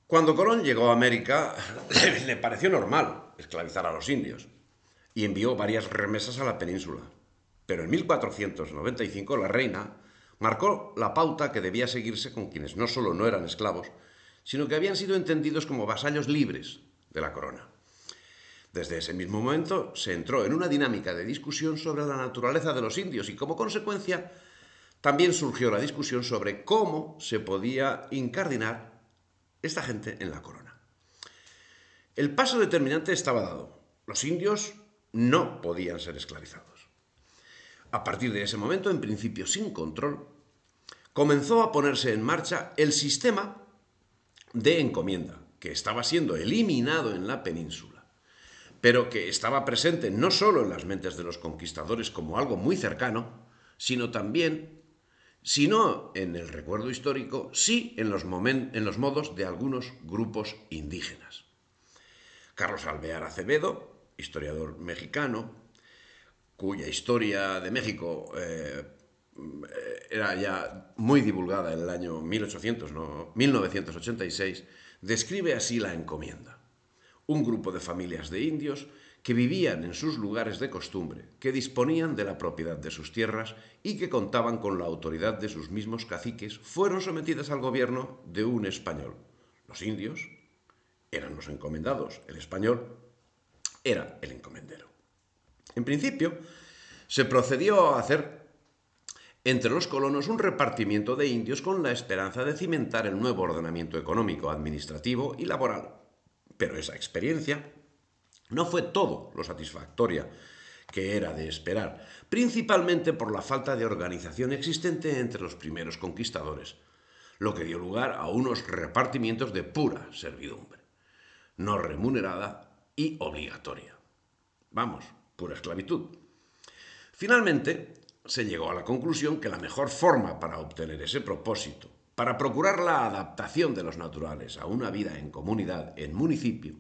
Cuando Colón llegó a América, le pareció normal esclavizar a los indios y envió varias remesas a la península. Pero en 1495 la reina marcó la pauta que debía seguirse con quienes no solo no eran esclavos, sino que habían sido entendidos como vasallos libres de la corona. Desde ese mismo momento se entró en una dinámica de discusión sobre la naturaleza de los indios y como consecuencia también surgió la discusión sobre cómo se podía incardinar esta gente en la corona. El paso determinante estaba dado. Los indios no podían ser esclavizados. A partir de ese momento, en principio sin control, comenzó a ponerse en marcha el sistema de encomienda, que estaba siendo eliminado en la península, pero que estaba presente no solo en las mentes de los conquistadores como algo muy cercano, sino también, si no en el recuerdo histórico, sí en los modos de algunos grupos indígenas. Carlos Alvear Acevedo, historiador mexicano, cuya historia de México era ya muy divulgada en el año 1986, describe así la encomienda. Un grupo de familias de indios que vivían en sus lugares de costumbre, que disponían de la propiedad de sus tierras y que contaban con la autoridad de sus mismos caciques, fueron sometidas al gobierno de un español. Los indios eran los encomendados, el español era el encomendero. En principio, se procedió a hacer entre los colonos un repartimiento de indios con la esperanza de cimentar el nuevo ordenamiento económico, administrativo y laboral. Pero esa experiencia no fue todo lo satisfactoria que era de esperar, principalmente por la falta de organización existente entre los primeros conquistadores, lo que dio lugar a unos repartimientos de pura servidumbre, no remunerada y obligatoria. Vamos, pura esclavitud. Finalmente, se llegó a la conclusión que la mejor forma para obtener ese propósito, para procurar la adaptación de los naturales a una vida en comunidad, en municipio,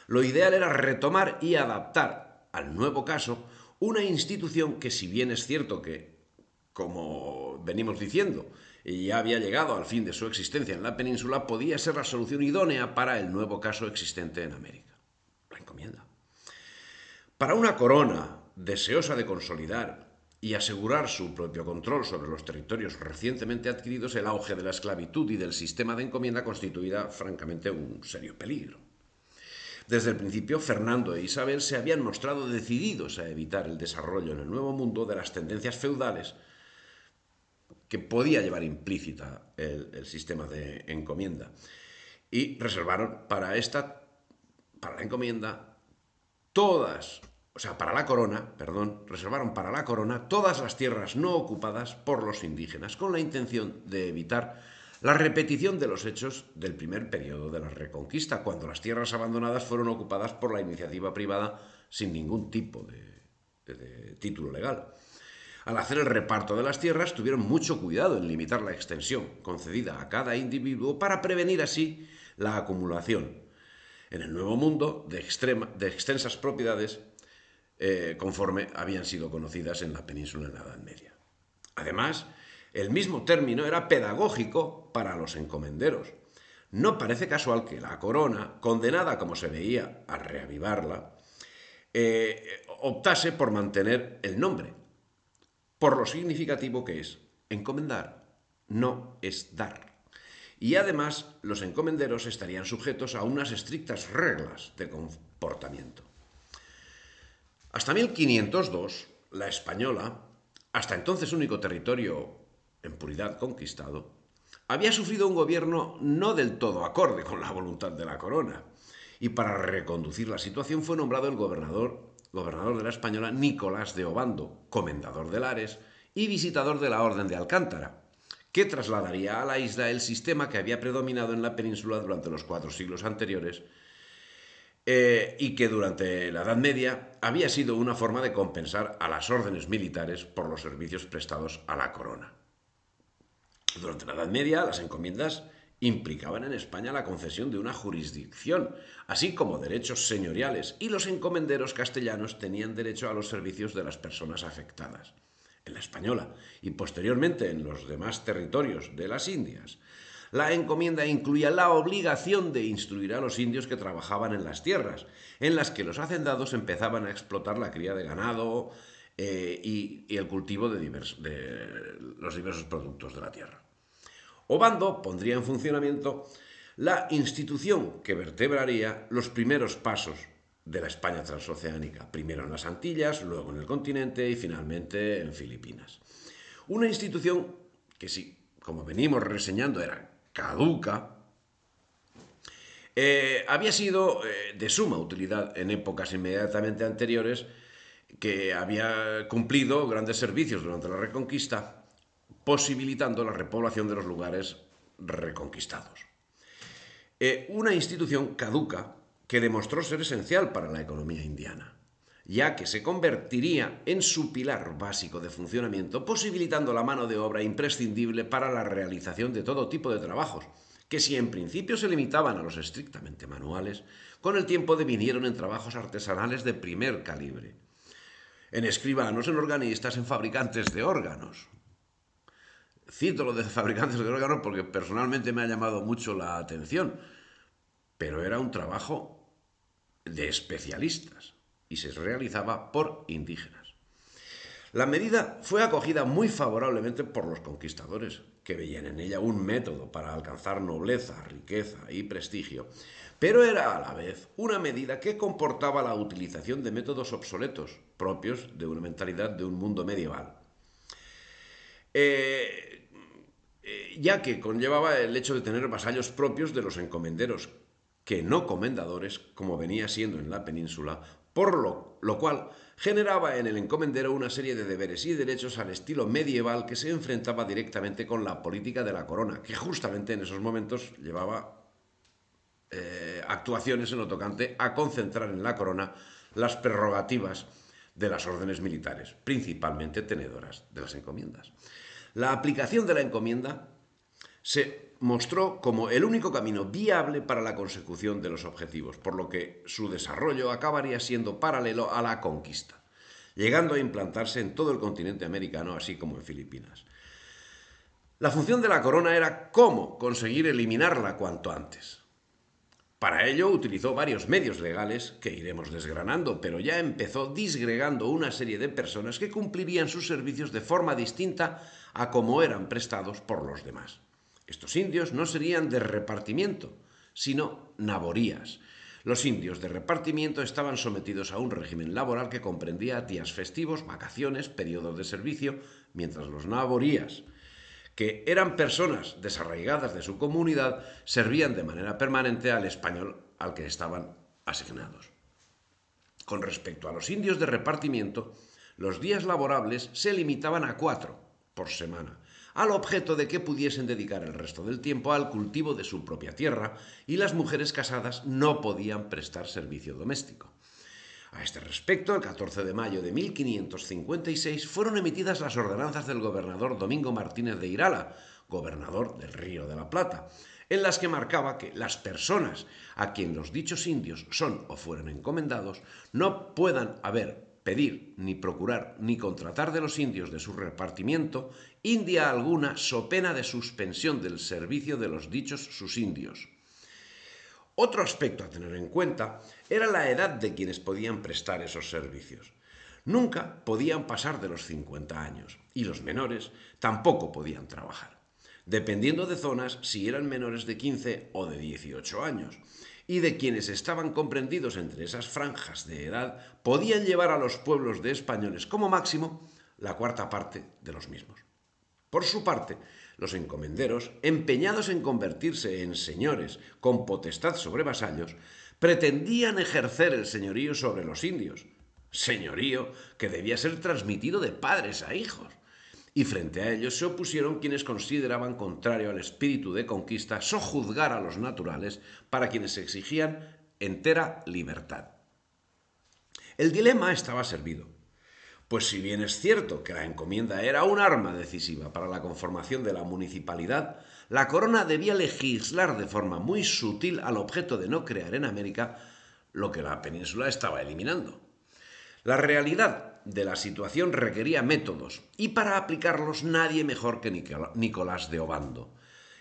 lo ideal era retomar y adaptar al nuevo caso una institución que, si bien es cierto que, como venimos diciendo, ya había llegado al fin de su existencia en la península, podía ser la solución idónea para el nuevo caso existente en América, la encomienda. Para una corona deseosa de consolidar y asegurar su propio control sobre los territorios recientemente adquiridos, el auge de la esclavitud y del sistema de encomienda constituía francamente un serio peligro. Desde el principio, Fernando e Isabel se habían mostrado decididos a evitar el desarrollo en el Nuevo Mundo de las tendencias feudales que podía llevar implícita el sistema de encomienda. Y reservaron para la encomienda, para la corona, reservaron para la corona todas las tierras no ocupadas por los indígenas, con la intención de evitar la repetición de los hechos del primer periodo de la Reconquista, cuando las tierras abandonadas fueron ocupadas por la iniciativa privada sin ningún tipo de título legal. Al hacer el reparto de las tierras, tuvieron mucho cuidado en limitar la extensión concedida a cada individuo para prevenir así la acumulación en el Nuevo Mundo de extensas propiedades conforme habían sido conocidas en la península en la Edad Media. Además, el mismo término era pedagógico para los encomenderos. No parece casual que la corona, condenada como se veía a reavivarla, optase por mantener el nombre, por lo significativo que es. Encomendar no es dar. Y además, los encomenderos estarían sujetos a unas estrictas reglas de comportamiento. Hasta 1502, la española, hasta entonces único territorio en puridad conquistado, había sufrido un gobierno no del todo acorde con la voluntad de la corona. Y para reconducir la situación fue nombrado el gobernador de la española Nicolás de Obando, comendador de Lares y visitador de la Orden de Alcántara, que trasladaría a la isla el sistema que había predominado en la península durante los 4 siglos anteriores y que durante la Edad Media había sido una forma de compensar a las órdenes militares por los servicios prestados a la corona. Durante la Edad Media, las encomiendas implicaban en España la concesión de una jurisdicción, así como derechos señoriales, y los encomenderos castellanos tenían derecho a los servicios de las personas afectadas. En la española y posteriormente en los demás territorios de las Indias, La encomienda incluía la obligación de instruir a los indios que trabajaban en las tierras, en las que los hacendados empezaban a explotar la cría de ganado y el cultivo de los diversos productos de la tierra. Obando pondría en funcionamiento la institución que vertebraría los primeros pasos de la España transoceánica, primero en las Antillas, luego en el continente y finalmente en Filipinas. Una institución que, sí, como venimos reseñando, era caduca, había sido de suma utilidad en épocas inmediatamente anteriores, que había cumplido grandes servicios durante la Reconquista, posibilitando la repoblación de los lugares reconquistados. Una institución caduca que demostró ser esencial para la economía indiana, ya que se convertiría en su pilar básico de funcionamiento, posibilitando la mano de obra imprescindible para la realización de todo tipo de trabajos, que si en principio se limitaban a los estrictamente manuales, con el tiempo devinieron en trabajos artesanales de primer calibre, en escribanos, en organistas, en fabricantes de órganos. Cito lo de fabricantes de órganos porque personalmente me ha llamado mucho la atención, pero era un trabajo de especialistas y se realizaba por indígenas. La medida fue acogida muy favorablemente por los conquistadores, que veían en ella un método para alcanzar nobleza, riqueza y prestigio, pero era a la vez una medida que comportaba la utilización de métodos obsoletos, propios de una mentalidad de un mundo medieval. Ya que conllevaba el hecho de tener vasallos propios de los encomenderos, que no comendadores, como venía siendo en la península, por lo cual generaba en el encomendero una serie de deberes y derechos al estilo medieval que se enfrentaba directamente con la política de la corona, que justamente en esos momentos llevaba actuaciones en lo tocante a concentrar en la corona las prerrogativas de las órdenes militares, principalmente tenedoras de las encomiendas. La aplicación de la encomienda se mostró como el único camino viable para la consecución de los objetivos, por lo que su desarrollo acabaría siendo paralelo a la conquista, llegando a implantarse en todo el continente americano, así como en Filipinas. La función de la corona era cómo conseguir eliminarla cuanto antes. Para ello utilizó varios medios legales que iremos desgranando, pero ya empezó disgregando una serie de personas que cumplirían sus servicios de forma distinta a como eran prestados por los demás. Estos indios no serían de repartimiento, sino naborías. Los indios de repartimiento estaban sometidos a un régimen laboral que comprendía días festivos, vacaciones, periodos de servicio, mientras los naborías, que eran personas desarraigadas de su comunidad, servían de manera permanente al español al que estaban asignados. Con respecto a los indios de repartimiento, los días laborables se limitaban a 4 por semana, al objeto de que pudiesen dedicar el resto del tiempo al cultivo de su propia tierra, y las mujeres casadas no podían prestar servicio doméstico. A este respecto, el 14 de mayo de 1556 fueron emitidas las ordenanzas del gobernador Domingo Martínez de Irala, gobernador del Río de la Plata, en las que marcaba que las personas a quien los dichos indios son o fueron encomendados no puedan pedir, ni procurar, ni contratar de los indios de su repartimiento india alguna, so pena de suspensión del servicio de los dichos sus indios. Otro aspecto a tener en cuenta era la edad de quienes podían prestar esos servicios. Nunca podían pasar de los 50 años y los menores tampoco podían trabajar, dependiendo de zonas si eran menores de 15 o de 18 años, y de quienes estaban comprendidos entre esas franjas de edad podían llevar a los pueblos de españoles como máximo la cuarta parte de los mismos. Por su parte, los encomenderos, empeñados en convertirse en señores con potestad sobre vasallos, pretendían ejercer el señorío sobre los indios, señorío que debía ser transmitido de padres a hijos. Y frente a ellos se opusieron quienes consideraban contrario al espíritu de conquista sojuzgar a los naturales, para quienes exigían entera libertad. El dilema estaba servido. Pues si bien es cierto que la encomienda era un arma decisiva para la conformación de la municipalidad, la corona debía legislar de forma muy sutil al objeto de no crear en América lo que la península estaba eliminando. La realidad de la situación requería métodos, y para aplicarlos nadie mejor que Nicolás de Obando.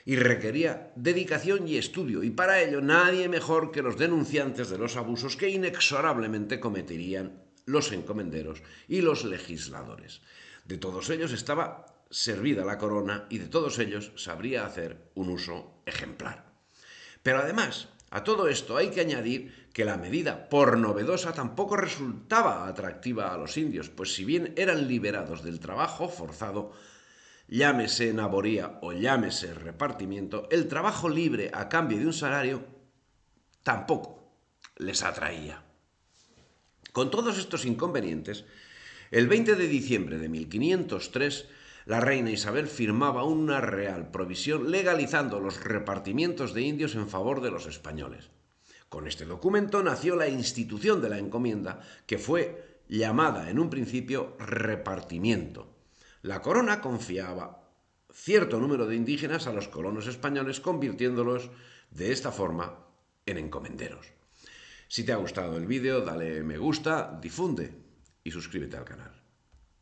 y requería dedicación y estudio, y para ello nadie mejor que los denunciantes de los abusos que inexorablemente cometerían los encomenderos y los legisladores. De todos ellos estaba servida la corona y de todos ellos sabría hacer un uso ejemplar. Pero además, a todo esto hay que añadir que la medida, por novedosa, tampoco resultaba atractiva a los indios, pues si bien eran liberados del trabajo forzado, llámese naboría o llámese repartimiento, el trabajo libre a cambio de un salario tampoco les atraía. Con todos estos inconvenientes, el 20 de diciembre de 1503, la reina Isabel firmaba una real provisión legalizando los repartimientos de indios en favor de los españoles. Con este documento nació la institución de la encomienda, que fue llamada en un principio repartimiento. La corona confiaba cierto número de indígenas a los colonos españoles, convirtiéndolos de esta forma en encomenderos. Si te ha gustado el vídeo, dale me gusta, difunde y suscríbete al canal.